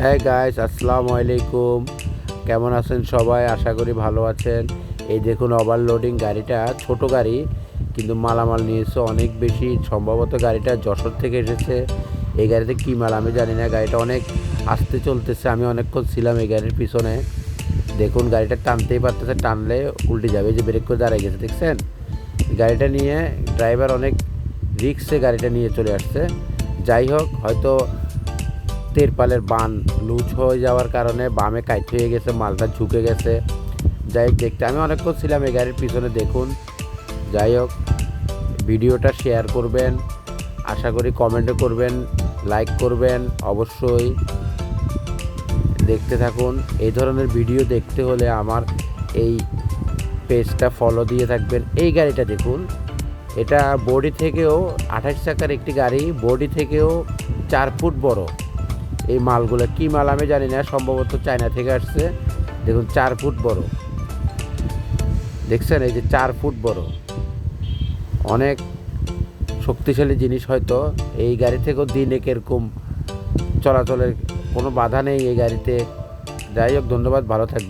হ্যাঁ গাইস, আসসালামু আলাইকুম। কেমন আছেন সবাই? আশা করি ভালো আছেন। এই দেখুন, ওভারলোডিং গাড়িটা ছোট গাড়ি, কিন্তু মালামাল নিয়েছে অনেক বেশি। সম্ভবত গাড়িটা যশোর থেকে এসেছে। এই গাড়িতে কী মাল আমি জানি না। গাড়িটা অনেক আস্তে চলতেছে। আমি অনেকক্ষণ ছিলাম এই গাড়ির পিছনে। দেখুন, গাড়িটা টানতেই পারতেছে, টানলে উল্টে যাবে। যে ব্রেক করে দাঁড়িয়ে গেছে, দেখছেন? গাড়িটা নিয়ে ড্রাইভার অনেক রিক্সে গাড়িটা নিয়ে চলে আসছে। যাই হোক, হয়তো তেরপালের বান লুজ হয়ে যাওয়ার কারণে বামে কাইট হয়ে গেছে, মালটা ঝুঁকে গেছে। যাই হোক, দেখতে আমি অনেকক্ষণ ছিলাম এই গাড়ির পিছনে। দেখুন, যাই হোক, ভিডিওটা শেয়ার করবেন, আশা করি কমেন্টও করবেন, লাইক করবেন অবশ্যই। দেখতে থাকুন। এই ধরনের ভিডিও দেখতে হলে আমার এই পেজটা ফলো দিয়ে থাকবেন। এই গাড়িটা দেখুন, এটা বডি থেকেও 28 চাকার একটি গাড়ি, বডি থেকেও 4 ফুট বড়। এই মালগুলো কী মাল আমি জানি না, সম্ভবত চায়না থেকে আসছে। দেখুন, 4 ফুট বড়। দেখছেন? এই যে 4 ফুট বড়, অনেক শক্তিশালী জিনিস। হয়তো এই গাড়ি থেকেও দিনে এরকম চলাচলের কোনো বাধা নেই এই গাড়িতে। যাই হোক, ধন্যবাদ, ভালো থাকবে।